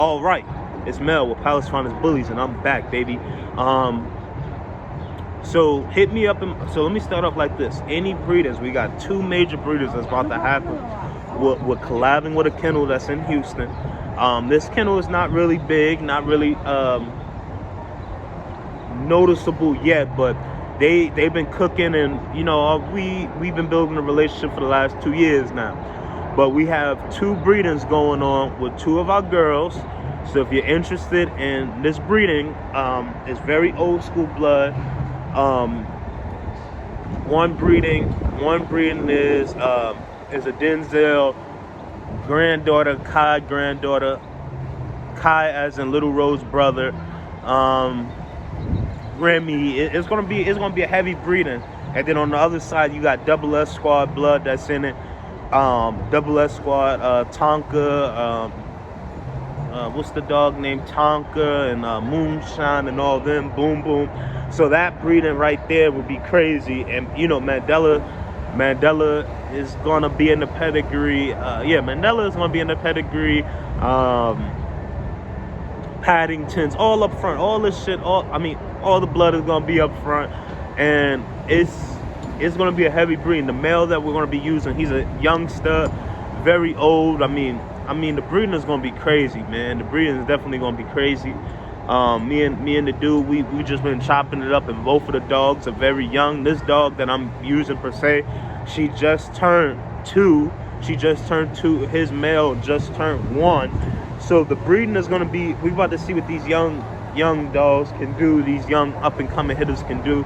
All right, it's Mel with Palace Finest Bullies, and I'm back, baby. So hit me up. So let me start off like this. Any breeders, we got two major breeders that's about to happen. We're collabing with a kennel that's in Houston. This kennel is not really big, not really noticeable yet, but they've been cooking, and we've been building a relationship for the last 2 years now. But we have two breedings going on with two of our girls. So if you're interested in this breeding, it's very old school blood. One breeding is a Denzel granddaughter, Kai as in Little Rose brother. Remy. It's gonna be a heavy breeding. And then on the other side, you got Double S Squad blood that's in it. Double S Squad, Tonka, what's the dog named Tonka, and Moonshine, and all them, Boom Boom. So that breeding right there would be crazy. And Mandela is gonna be in the pedigree. Mandela is gonna be in the pedigree. Paddingtons, all up front, all this shit, all the blood is gonna be up front, and it's gonna be a heavy breeding. The male that we're gonna be using, he's a youngster, very old. I mean, the breeding is gonna be crazy, man. The breeding is definitely gonna be crazy. Me and the dude, we just been chopping it up, and both of the dogs are very young. This dog that I'm using per se, she just turned 2. His male just turned 1. So the breeding is gonna be, we're about to see what these young dogs can do, these young up and coming hitters can do.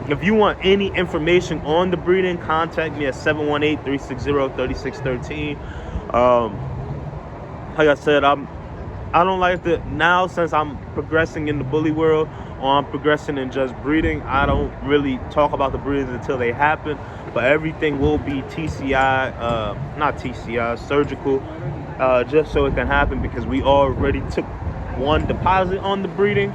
If you want any information on the breeding, contact me at 718-360-3613. Like I said, I don't like to, now since I'm progressing in the bully world, or I'm progressing in just breeding, I don't really talk about the breedings until they happen. But everything will be surgical, just so it can happen, because we already took one deposit on the breeding.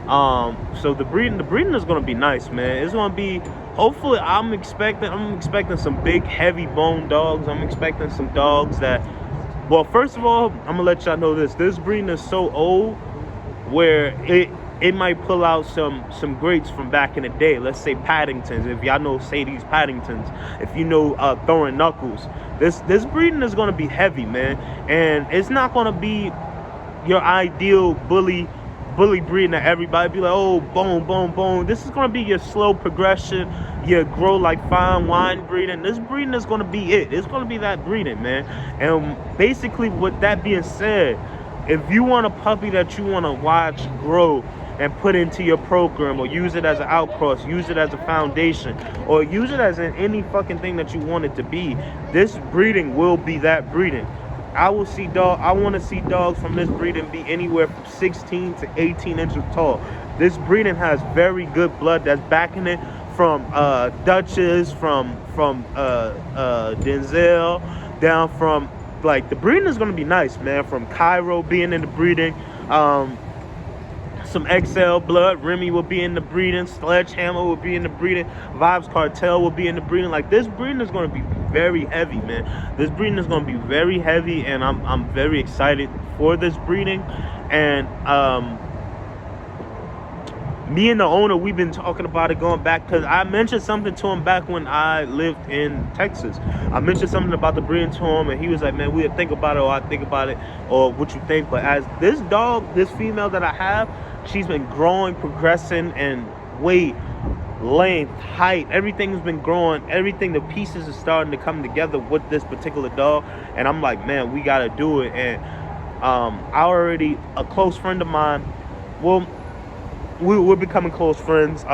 So the breeding is gonna be nice, man. It's gonna be, hopefully, I'm expecting some big heavy bone dogs. I'm expecting some dogs that, well, first of all, I'm gonna let y'all know this breeding is so old where it might pull out some greats from back in the day. Let's say Paddingtons, if y'all know Sadie's Paddingtons, if you know Throwing Knuckles. This breeding is gonna be heavy, man, and it's not gonna be your ideal bully breeding that everybody be like, oh, bone. This is gonna be your slow progression, your grow like fine wine breeding. This breeding is gonna be it. It's gonna be that breeding, man. And basically, with that being said, if you want a puppy that you want to watch grow and put into your program, or use it as an outcross, use it as a foundation, or use it as any fucking thing that you want it to be, this breeding will be that breeding. I want to see dogs from this breeding be anywhere from 16 to 18 inches tall. This breeding has very good blood that's backing it, from Duchess, from Denzel, down from, like, the breeding is going to be nice, man. From Cairo being in the breeding, some XL blood, Remy will be in the breeding, Sledgehammer will be in the breeding, Vibes Cartel will be in the breeding. Like, this breeding is going to be very heavy, man. This breeding is going to be very heavy, and I'm very excited for this breeding. And me and the owner, we've been talking about it going back, because I mentioned something to him back when I lived in Texas. I mentioned something about the breeding to him, and he was like, man, we'll think about it, or I think about it, or what you think. But as this female that I have, she's been growing, progressing, and weight, length, height, everything's been growing. Everything, the pieces are starting to come together with this particular dog. And I'm like, man, we got to do it. And a close friend of mine, well, we're becoming close friends.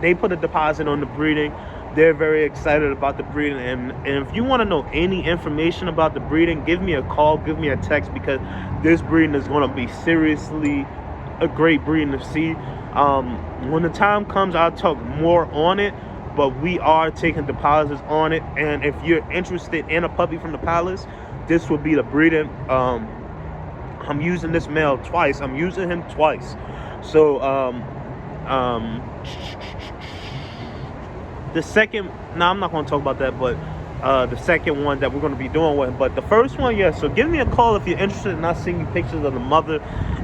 They put a deposit on the breeding. They're very excited about the breeding. And if you want to know any information about the breeding, give me a call, give me a text, because this breeding is going to be seriously a great breeding to see. When the time comes, I'll talk more on it, but we are taking deposits on it. And if you're interested in a puppy from the Palace, this will be the breeding. I'm using this male twice. I'm using him twice. So the second, I'm not going to talk about that, but the second one that we're going to be doing with him. But the first one, yeah. So give me a call if you're interested in us seeing pictures of the mother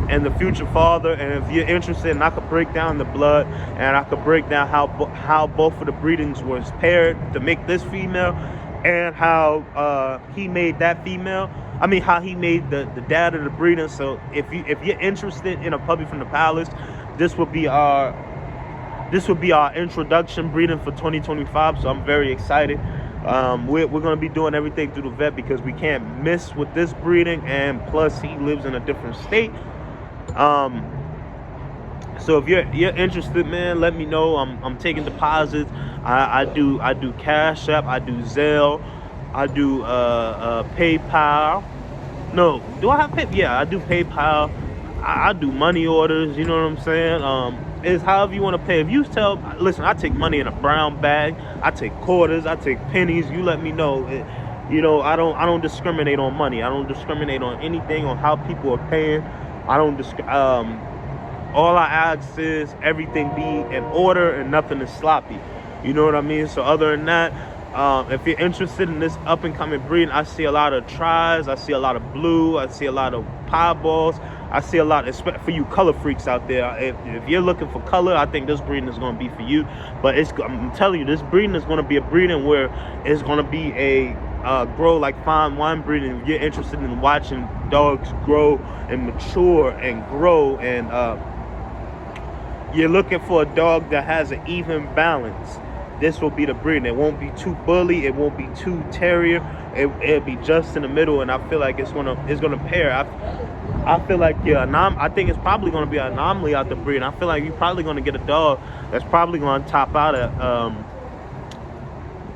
and the future father, and if you're interested, and I could break down the blood, and I could break down how both of the breedings was paired to make this female, and how he made that female. I mean, how he made the dad of the breeding. So if you're interested in a puppy from the palace, this would be our introduction breeding for 2025. So I'm very excited. We're going to be doing everything through the vet because we can't miss with this breeding, and plus he lives in a different state. So if you're interested, man, let me know. I'm taking deposits. I do Cash App, I do Zelle, I do PayPal. No, do I have PayPal? Yeah, I do PayPal. I do money orders. You know what I'm saying? It's however you want to pay. If you listen, I take money in a brown bag. I take quarters. I take pennies. You let me know. I don't discriminate on money. I don't discriminate on anything, on how people are paying. I don't all I ask is everything be in order and nothing is sloppy. You know what I mean? So other than that, if you're interested in this up and coming breeding, I see a lot of tries. I see a lot of blue. I see a lot of pieballs. I see a lot, for you color freaks out there. If you're looking for color, I think this breeding is going to be for you. But I'm telling you, this breeding is going to be a breeding where it's going to be a grow like fine wine breeding. If you're interested in watching dogs grow and mature and grow, and you're looking for a dog that has an even balance, this will be the breeding. It won't be too bully. It won't be too terrier. It'll be just in the middle, and I feel like it's gonna pair. I feel like I think it's probably gonna be an anomaly out the breed. I feel like you're probably gonna get a dog that's probably gonna top out at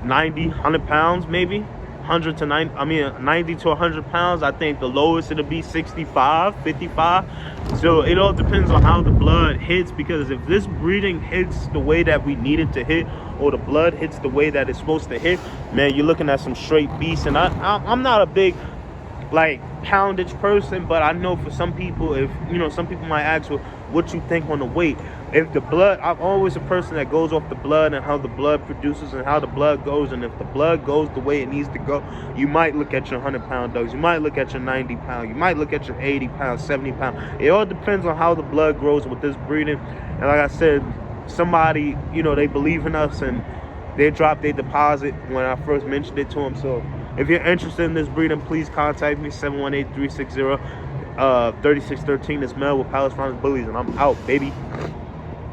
90, 100 pounds, maybe 100 to 90. I mean 90 to 100 pounds. I think the lowest it'll be 65, 55. So it all depends on how the blood hits, because if this breeding hits the way that we need it to hit, or the blood hits the way that it's supposed to hit, man, you're looking at some straight beasts. And I'm not a big like poundage person, but I know for some people, if some people might ask, well, what you think on the weight. If the blood, I'm always a person that goes off the blood and how the blood produces and how the blood goes. And if the blood goes the way it needs to go, you might look at your 100-pound dogs, you might look at your 90-pound, you might look at your 80-pound, 70-pound. It all depends on how the blood grows with this breeding. And like I said, somebody, they believe in us and they dropped their deposit when I first mentioned it to them. So if you're interested in this breeding, please contact me, 718-360-3613. It's Mel with Palace Farms Bullies, and I'm out, baby.